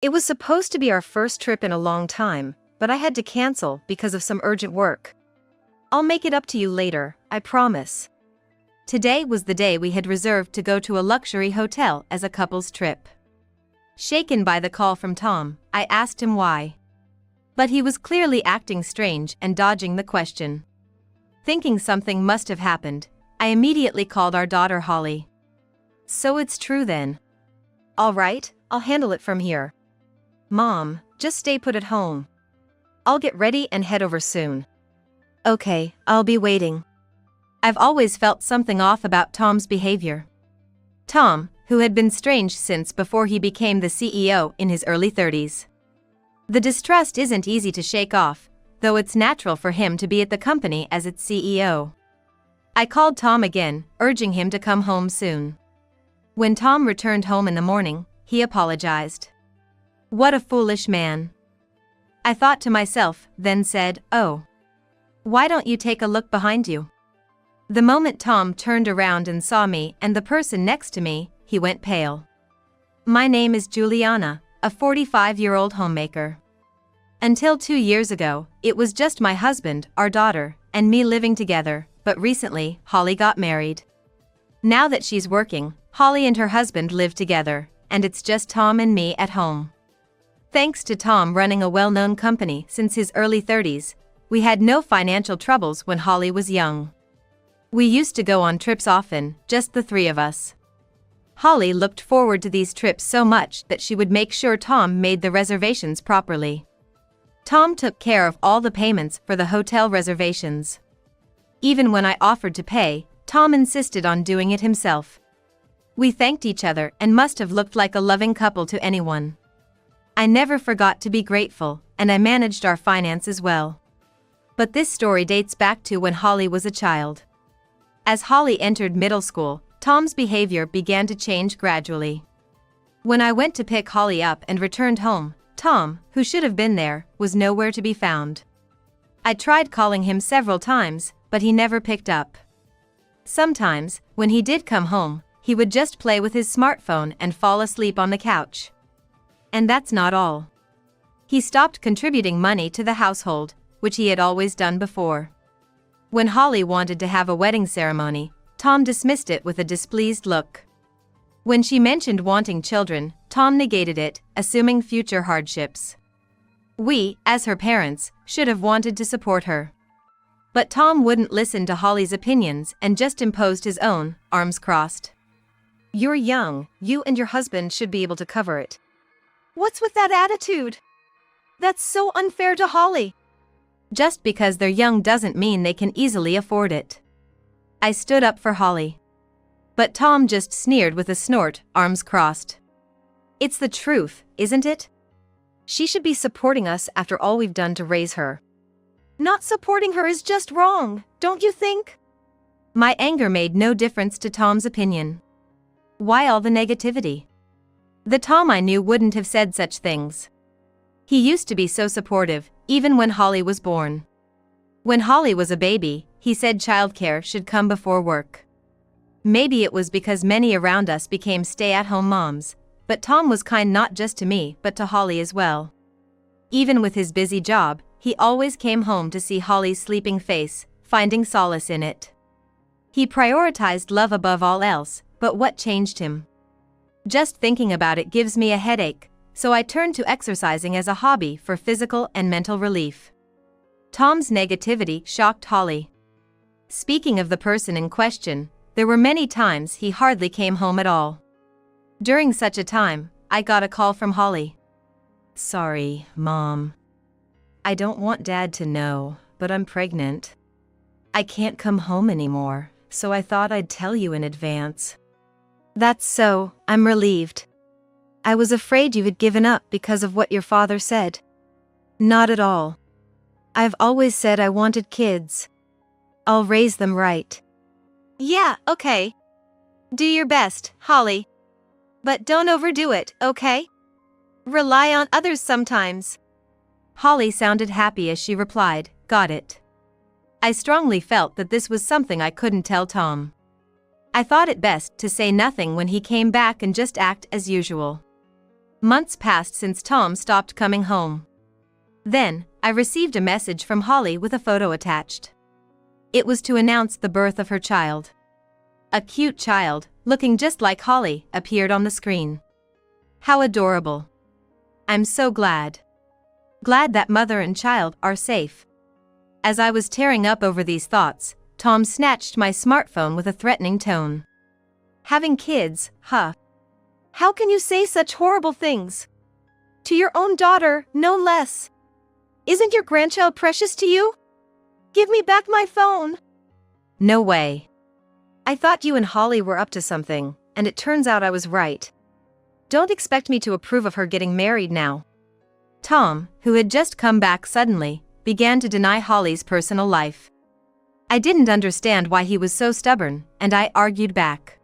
It was supposed to be our first trip in a long time, but I had to cancel because of some urgent work. I'll make it up to you later, I promise. Today was the day we had reserved to go to a luxury hotel as a couple's trip. Shaken by the call from Tom, I asked him why. But he was clearly acting strange and dodging the question. Thinking something must have happened, I immediately called our daughter Holly. So it's true then. All right, I'll handle it from here. Mom, just stay put at home. I'll get ready and head over soon. Okay, I'll be waiting. I've always felt something off about Tom's behavior. Tom, who had been strange since before he became the CEO in his early 30s. The distrust isn't easy to shake off, though it's natural for him to be at the company as its CEO. I called Tom again, urging him to come home soon. When Tom returned home in the morning, he apologized. What a foolish man. I thought to myself, then said, "Oh. Why don't you take a look behind you?" The moment Tom turned around and saw me and the person next to me, he went pale. My name is Juliana, a 45-year-old homemaker. Until 2 years ago, it was just my husband, our daughter, and me living together, but recently, Holly got married. Now that she's working, Holly and her husband live together, and it's just Tom and me at home. Thanks to Tom running a well-known company since his early 30s, we had no financial troubles when Holly was young. We used to go on trips often, just the three of us. Holly looked forward to these trips so much that she would make sure Tom made the reservations properly. Tom took care of all the payments for the hotel reservations. Even when I offered to pay, Tom insisted on doing it himself. We thanked each other and must have looked like a loving couple to anyone. I never forgot to be grateful, and I managed our finances well. But this story dates back to when Holly was a child. As Holly entered middle school, Tom's behavior began to change gradually. When I went to pick Holly up and returned home, Tom, who should have been there, was nowhere to be found. I tried calling him several times, but he never picked up. Sometimes, when he did come home, he would just play with his smartphone and fall asleep on the couch. And that's not all. He stopped contributing money to the household, which he had always done before. When Holly wanted to have a wedding ceremony, Tom dismissed it with a displeased look. When she mentioned wanting children, Tom negated it, assuming future hardships. We, as her parents, should have wanted to support her. But Tom wouldn't listen to Holly's opinions and just imposed his own, arms crossed. You're young, you and your husband should be able to cover it. What's with that attitude? That's so unfair to Holly. Just because they're young doesn't mean they can easily afford it. I stood up for Holly. But Tom just sneered with a snort, arms crossed. It's the truth, isn't it? She should be supporting us after all we've done to raise her. Not supporting her is just wrong, don't you think? My anger made no difference to Tom's opinion. Why all the negativity? The Tom I knew wouldn't have said such things. He used to be so supportive, even when Holly was born. When Holly was a baby, he said childcare should come before work. Maybe it was because many around us became stay-at-home moms, but Tom was kind not just to me but to Holly as well. Even with his busy job, he always came home to see Holly's sleeping face, finding solace in it. He prioritized love above all else, but what changed him? Just thinking about it gives me a headache, so I turned to exercising as a hobby for physical and mental relief. Tom's negativity shocked Holly. Speaking of the person in question, there were many times he hardly came home at all. During such a time, I got a call from Holly. Sorry, Mom. I don't want Dad to know, but I'm pregnant. I can't come home anymore, so I thought I'd tell you in advance. That's so, I'm relieved. I was afraid you had given up because of what your father said. Not at all. I've always said I wanted kids. I'll raise them right. Yeah, okay. Do your best, Holly. But don't overdo it, okay? Rely on others sometimes. Holly sounded happy as she replied, got it. I strongly felt that this was something I couldn't tell Tom. I thought it best to say nothing when he came back and just act as usual. Months passed since Tom stopped coming home. Then, I received a message from Holly with a photo attached. It was to announce the birth of her child. A cute child, looking just like Holly, appeared on the screen. How adorable. I'm so glad. Glad that mother and child are safe. As I was tearing up over these thoughts, Tom snatched my smartphone with a threatening tone. Having kids, huh? How can you say such horrible things? To your own daughter, no less. Isn't your grandchild precious to you? Give me back my phone. No way. I thought you and Holly were up to something, and it turns out I was right. Don't expect me to approve of her getting married now. Tom, who had just come back suddenly, began to deny Holly's personal life. I didn't understand why he was so stubborn, and I argued back.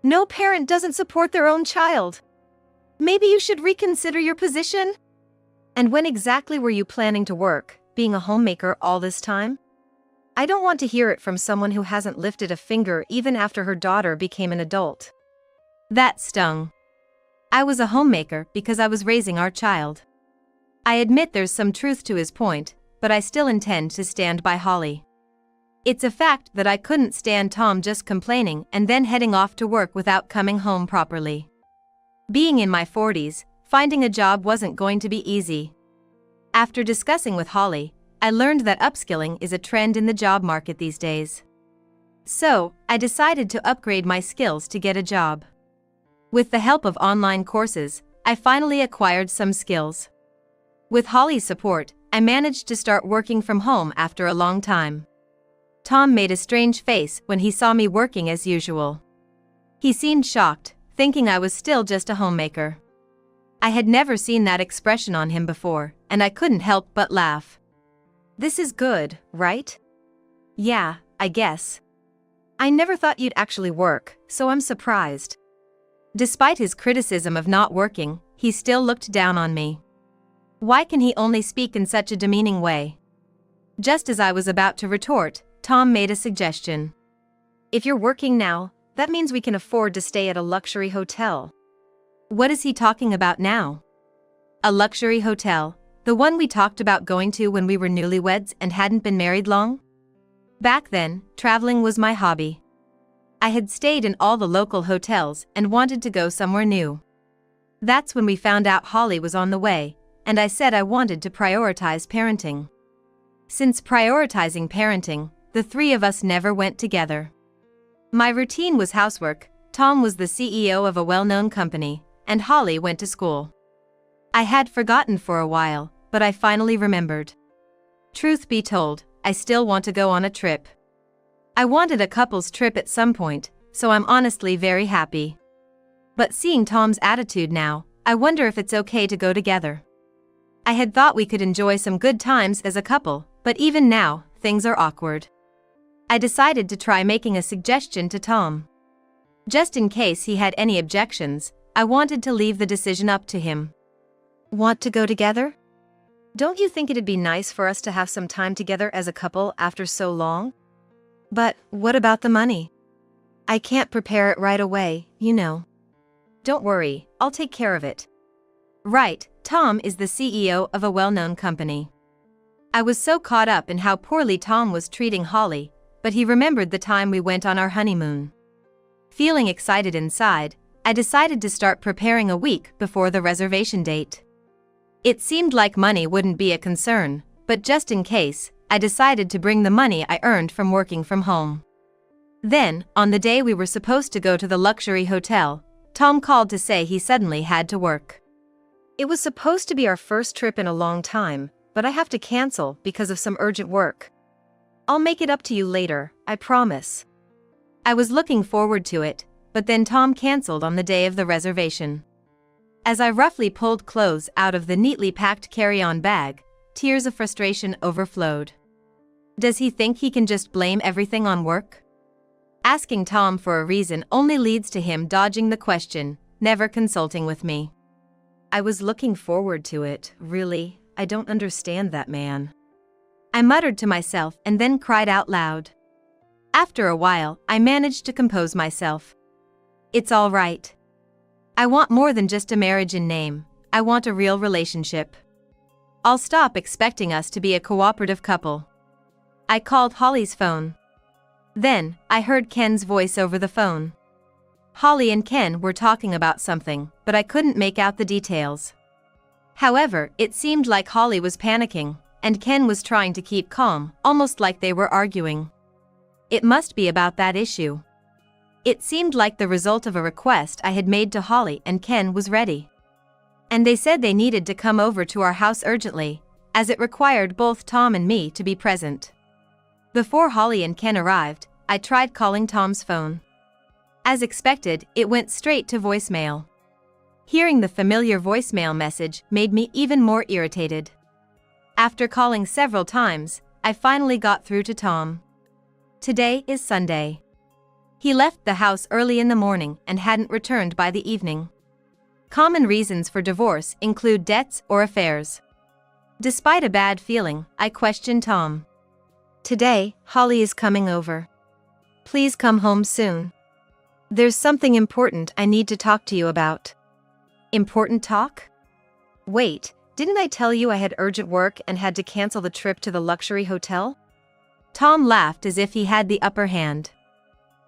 No parent doesn't support their own child. Maybe you should reconsider your position? And when exactly were you planning to work, being a homemaker all this time? I don't want to hear it from someone who hasn't lifted a finger even after her daughter became an adult. That stung. I was a homemaker because I was raising our child. I admit there's some truth to his point, but I still intend to stand by Holly. It's a fact that I couldn't stand Tom just complaining and then heading off to work without coming home properly. Being in my 40s, finding a job wasn't going to be easy. After discussing with Holly, I learned that upskilling is a trend in the job market these days. So, I decided to upgrade my skills to get a job. With the help of online courses, I finally acquired some skills. With Holly's support, I managed to start working from home after a long time. Tom made a strange face when he saw me working as usual. He seemed shocked, thinking I was still just a homemaker. I had never seen that expression on him before, and I couldn't help but laugh. This is good, right? Yeah, I guess. I never thought you'd actually work, so I'm surprised. Despite his criticism of not working, he still looked down on me. Why can he only speak in such a demeaning way? Just as I was about to retort, Tom made a suggestion. If you're working now, that means we can afford to stay at a luxury hotel. What is he talking about now? A luxury hotel, the one we talked about going to when we were newlyweds and hadn't been married long? Back then, traveling was my hobby. I had stayed in all the local hotels and wanted to go somewhere new. That's when we found out Holly was on the way, and I said I wanted to prioritize parenting. Since prioritizing parenting, the three of us never went together. My routine was housework, Tom was the CEO of a well-known company, and Holly went to school. I had forgotten for a while, but I finally remembered. Truth be told, I still want to go on a trip. I wanted a couple's trip at some point, so I'm honestly very happy. But seeing Tom's attitude now, I wonder if it's okay to go together. I had thought we could enjoy some good times as a couple, but even now, things are awkward. I decided to try making a suggestion to Tom. Just in case he had any objections, I wanted to leave the decision up to him. Want to go together? Don't you think it'd be nice for us to have some time together as a couple after so long? But what about the money? I can't prepare it right away, you know. Don't worry, I'll take care of it. Right, Tom is the CEO of a well-known company. I was so caught up in how poorly Tom was treating Holly, but he remembered the time we went on our honeymoon. Feeling excited inside, I decided to start preparing a week before the reservation date. It seemed like money wouldn't be a concern, but just in case, I decided to bring the money I earned from working from home. Then, on the day we were supposed to go to the luxury hotel, Tom called to say he suddenly had to work. It was supposed to be our first trip in a long time, but I have to cancel because of some urgent work. I'll make it up to you later, I promise. I was looking forward to it, but then Tom canceled on the day of the reservation. As I roughly pulled clothes out of the neatly packed carry-on bag, tears of frustration overflowed. Does he think he can just blame everything on work? Asking Tom for a reason only leads to him dodging the question, never consulting with me. I was looking forward to it, really, I don't understand that man. I muttered to myself and then cried out loud. After a while, I managed to compose myself. It's all right. I want more than just a marriage in name, I want a real relationship. I'll stop expecting us to be a cooperative couple. I called Holly's phone. Then, I heard Ken's voice over the phone. Holly and Ken were talking about something, but I couldn't make out the details. However, it seemed like Holly was panicking, and Ken was trying to keep calm, almost like they were arguing. It must be about that issue. It seemed like the result of a request I had made to Holly, and Ken was ready. And they said they needed to come over to our house urgently, as it required both Tom and me to be present. Before Holly and Ken arrived, I tried calling Tom's phone. As expected, it went straight to voicemail. Hearing the familiar voicemail message made me even more irritated. After calling several times, I finally got through to Tom. Today is Sunday. He left the house early in the morning and hadn't returned by the evening. Common reasons for divorce include debts or affairs. Despite a bad feeling, I questioned Tom. Today, Holly is coming over. Please come home soon. There's something important I need to talk to you about. Important talk? Wait, didn't I tell you I had urgent work and had to cancel the trip to the luxury hotel? Tom laughed as if he had the upper hand.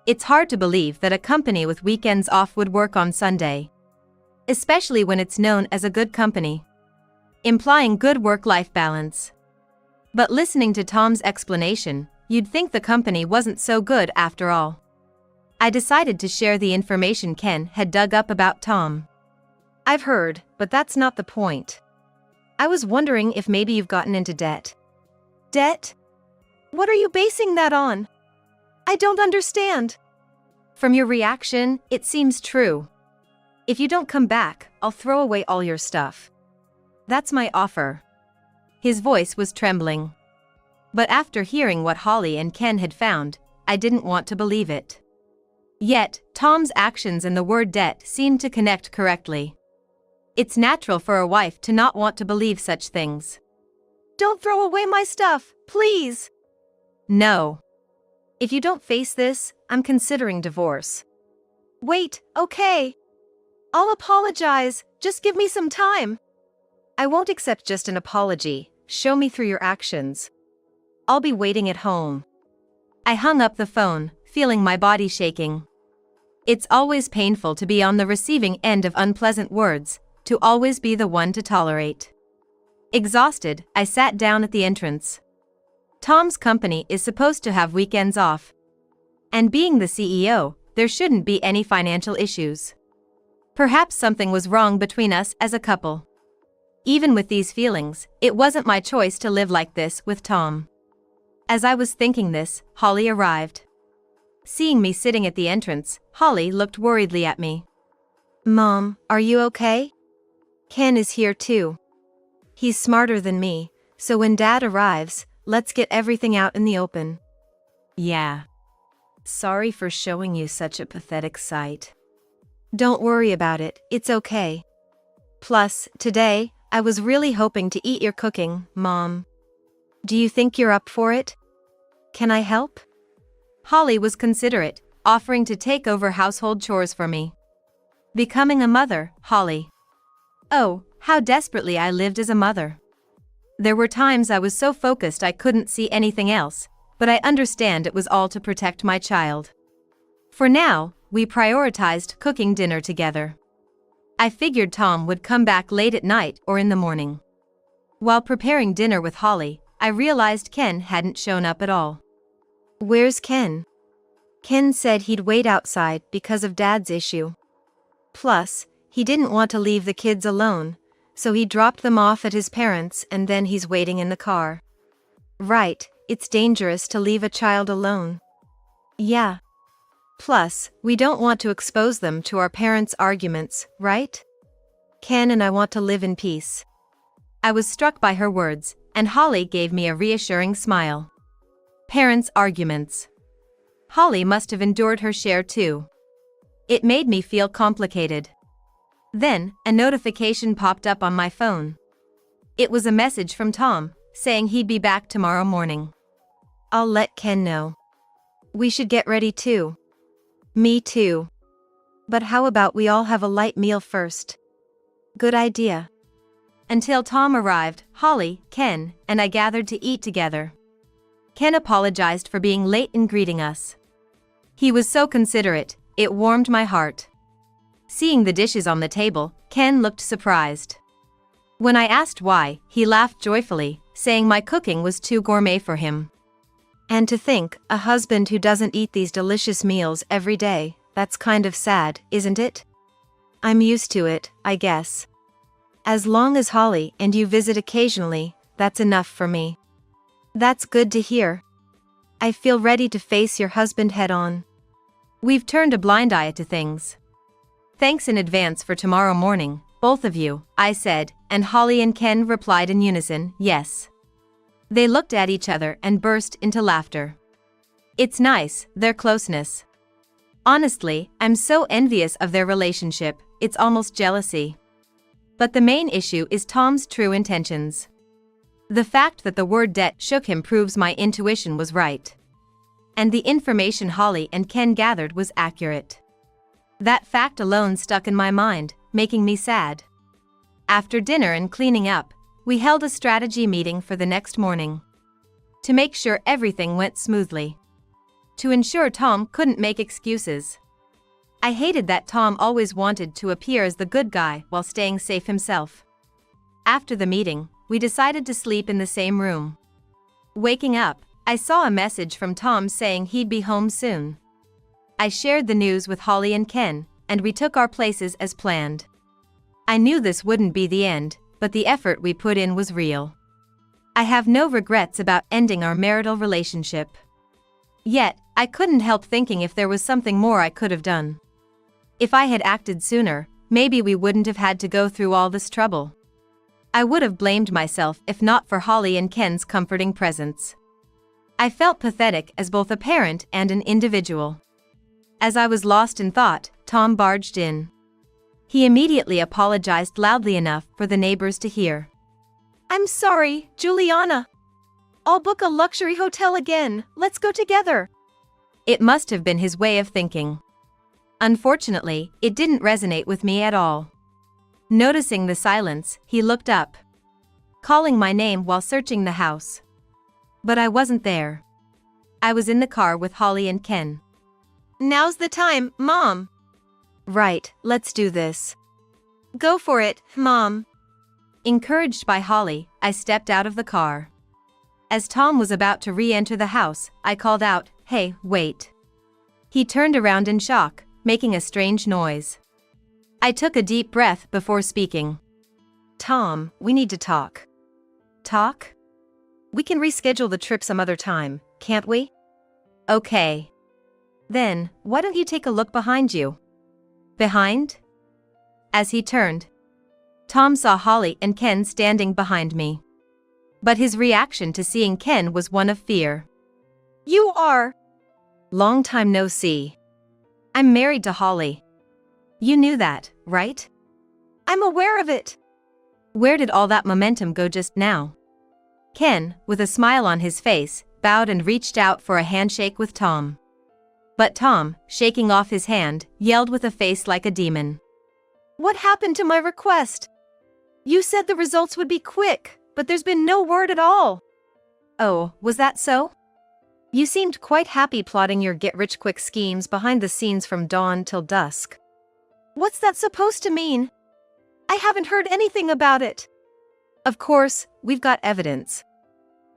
It's hard to believe that a company with weekends off would work on Sunday. Especially when it's known as a good company. Implying good work-life balance. But listening to Tom's explanation, you'd think the company wasn't so good after all. I decided to share the information Ken had dug up about Tom. I've heard, but that's not the point. I was wondering if maybe you've gotten into debt. Debt? What are you basing that on? I don't understand. From your reaction, it seems true. If you don't come back, I'll throw away all your stuff. That's my offer. His voice was trembling. But after hearing what Holly and Ken had found, I didn't want to believe it. Yet, Tom's actions and the word debt seemed to connect correctly. It's natural for a wife to not want to believe such things. Don't throw away my stuff, please. No. If you don't face this, I'm considering divorce. Wait, okay. I'll apologize, just give me some time. I won't accept just an apology, show me through your actions. I'll be waiting at home. I hung up the phone, feeling my body shaking. It's always painful to be on the receiving end of unpleasant words, to always be the one to tolerate. Exhausted, I sat down at the entrance. Tom's company is supposed to have weekends off. And being the CEO, there shouldn't be any financial issues. Perhaps something was wrong between us as a couple. Even with these feelings, it wasn't my choice to live like this with Tom. As I was thinking this, Holly arrived. Seeing me sitting at the entrance, Holly looked worriedly at me. Mom, are you okay? Ken is here too. He's smarter than me, so when Dad arrives, let's get everything out in the open. Yeah. Sorry for showing you such a pathetic sight. Don't worry about it, it's okay. Plus, today, I was really hoping to eat your cooking, Mom. Do you think you're up for it? Can I help? Holly was considerate, offering to take over household chores for me. Becoming a mother, Holly. Oh, how desperately I lived as a mother. There were times I was so focused I couldn't see anything else, but I understand it was all to protect my child. For now, we prioritized cooking dinner together. I figured Tom would come back late at night or in the morning. While preparing dinner with Holly, I realized Ken hadn't shown up at all. Where's Ken? Ken said he'd wait outside because of Dad's issue. Plus, he didn't want to leave the kids alone, so he dropped them off at his parents' and then he's waiting in the car. Right, it's dangerous to leave a child alone. Yeah. Plus, we don't want to expose them to our parents' arguments, right? Ken and I want to live in peace. I was struck by her words, and Holly gave me a reassuring smile. Parents' arguments. Holly must have endured her share too. It made me feel complicated. Then, a notification popped up on my phone. It was a message from Tom, saying he'd be back tomorrow morning. I'll let Ken know. We should get ready too. Me too. But how about we all have a light meal first? Good idea. Until Tom arrived, Holly, Ken, and I gathered to eat together. Ken apologized for being late in greeting us. He was so considerate, it warmed my heart. Seeing the dishes on the table, Ken looked surprised. When I asked why, he laughed joyfully, saying my cooking was too gourmet for him. And to think, a husband who doesn't eat these delicious meals every day, that's kind of sad, isn't it? I'm used to it, I guess. As long as Holly and you visit occasionally, that's enough for me. That's good to hear. I feel ready to face your husband head on. We've turned a blind eye to things. Thanks in advance for tomorrow morning, both of you, I said, and Holly and Ken replied in unison, yes. They looked at each other and burst into laughter. It's nice, their closeness. Honestly, I'm so envious of their relationship, it's almost jealousy. But the main issue is Tom's true intentions. The fact that the word debt shook him proves my intuition was right. And the information Holly and Ken gathered was accurate. That fact alone stuck in my mind, making me sad. After dinner and cleaning up, we held a strategy meeting for the next morning. To make sure everything went smoothly. To ensure Tom couldn't make excuses. I hated that Tom always wanted to appear as the good guy while staying safe himself. After the meeting, we decided to sleep in the same room. Waking up, I saw a message from Tom saying he'd be home soon. I shared the news with Holly and Ken, and we took our places as planned. I knew this wouldn't be the end, but the effort we put in was real. I have no regrets about ending our marital relationship. Yet, I couldn't help thinking if there was something more I could have done. If I had acted sooner, maybe we wouldn't have had to go through all this trouble. I would have blamed myself if not for Holly and Ken's comforting presence. I felt pathetic as both a parent and an individual. As I was lost in thought, Tom barged in. He immediately apologized loudly enough for the neighbors to hear. I'm sorry, Juliana. I'll book a luxury hotel again, let's go together. It must have been his way of thinking. Unfortunately, it didn't resonate with me at all. Noticing the silence, he looked up, calling my name while searching the house. But I wasn't there. I was in the car with Holly and Ken. Now's the time, Mom. Right, let's do this. Go for it, Mom. Encouraged by Holly, I stepped out of the car. As Tom was about to re-enter the house, I called out, "Hey, wait." He turned around in shock, making a strange noise. I took a deep breath before speaking. Tom, we need to talk. Talk? We can reschedule the trip some other time, can't we? Okay. Then, why don't you take a look behind you? Behind? As he turned, Tom saw Holly and Ken standing behind me. But his reaction to seeing Ken was one of fear. You are? Long time no see. I'm married to Holly. You knew that, right? I'm aware of it. Where did all that momentum go just now? Ken, with a smile on his face, bowed and reached out for a handshake with Tom. But Tom, shaking off his hand, yelled with a face like a demon. What happened to my request? You said the results would be quick, but there's been no word at all. Oh, was that so? You seemed quite happy plotting your get-rich-quick schemes behind the scenes from dawn till dusk. What's that supposed to mean? I haven't heard anything about it. Of course, we've got evidence.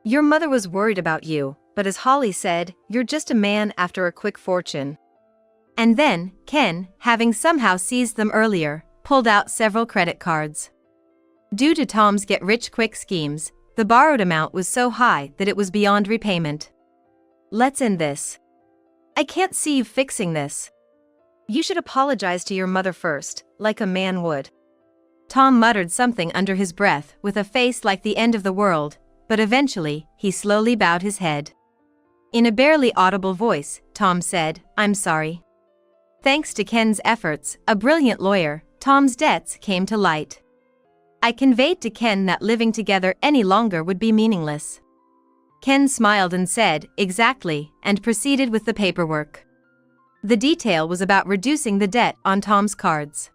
Your mother was worried about you, but as Holly said, you're just a man after a quick fortune. And then, Ken, having somehow seized them earlier, pulled out several credit cards. Due to Tom's get-rich-quick schemes, the borrowed amount was so high that it was beyond repayment. Let's end this. I can't see you fixing this. You should apologize to your mother first, like a man would. Tom muttered something under his breath with a face like the end of the world, but eventually, he slowly bowed his head. In a barely audible voice, Tom said, I'm sorry. Thanks to Ken's efforts, a brilliant lawyer, Tom's debts came to light. I conveyed to Ken that living together any longer would be meaningless. Ken smiled and said, exactly, and proceeded with the paperwork. The detail was about reducing the debt on Tom's cards.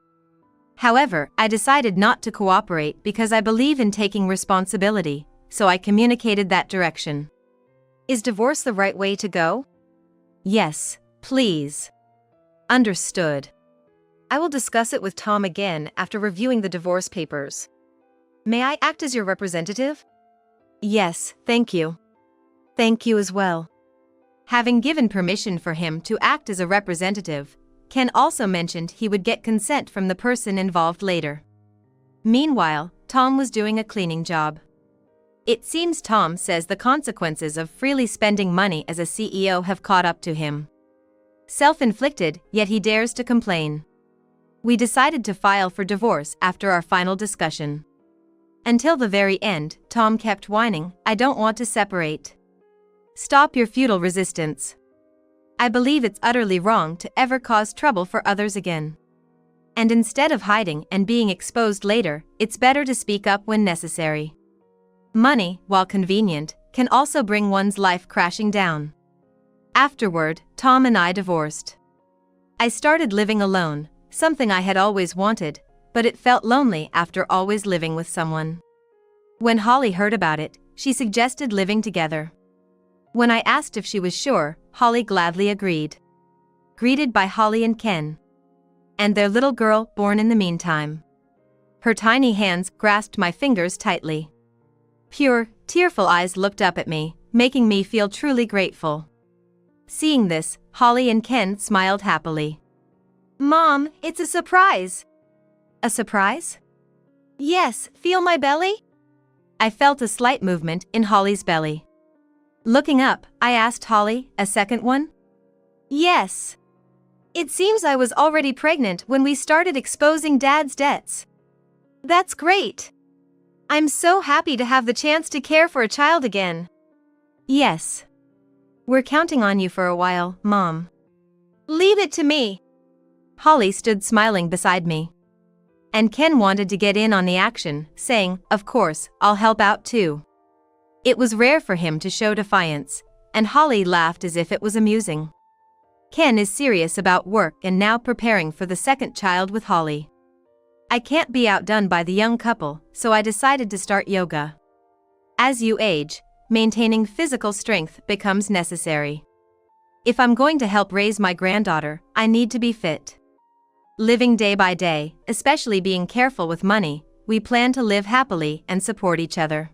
However, I decided not to cooperate because I believe in taking responsibility, so I communicated that direction. Is divorce the right way to go? Yes, please. Understood. I will discuss it with Tom again after reviewing the divorce papers. May I act as your representative? Yes, thank you. Thank you as well. Having given permission for him to act as a representative, Ken also mentioned he would get consent from the person involved later. Meanwhile, Tom was doing a cleaning job. It seems Tom says the consequences of freely spending money as a CEO have caught up to him. Self-inflicted, yet he dares to complain. We decided to file for divorce after our final discussion. Until the very end, Tom kept whining, "I don't want to separate. Stop your futile resistance. I believe it's utterly wrong to ever cause trouble for others again. And instead of hiding and being exposed later, it's better to speak up when necessary. Money, while convenient, can also bring one's life crashing down." Afterward, Tom and I divorced. I started living alone, something I had always wanted, but it felt lonely after always living with someone. When Holly heard about it, she suggested living together. When I asked if she was sure, Holly gladly agreed. Greeted by Holly and Ken. And their little girl, born in the meantime. Her tiny hands grasped my fingers tightly. Pure, tearful eyes looked up at me, making me feel truly grateful. Seeing this, Holly and Ken smiled happily. "Mom, it's a surprise." "A surprise?" "Yes, feel my belly?" I felt a slight movement in Holly's belly. Looking up, I asked Holly, "A second one?" "Yes. It seems I was already pregnant when we started exposing Dad's debts." "That's great. I'm so happy to have the chance to care for a child again." "Yes. We're counting on you for a while, Mom." "Leave it to me." Holly stood smiling beside me. And Ken wanted to get in on the action, saying, "Of course, I'll help out too." It was rare for him to show defiance, and Holly laughed as if it was amusing. Ken is serious about work and now preparing for the second child with Holly. I can't be outdone by the young couple, so I decided to start yoga. As you age, maintaining physical strength becomes necessary. If I'm going to help raise my granddaughter, I need to be fit. Living day by day, especially being careful with money, we plan to live happily and support each other.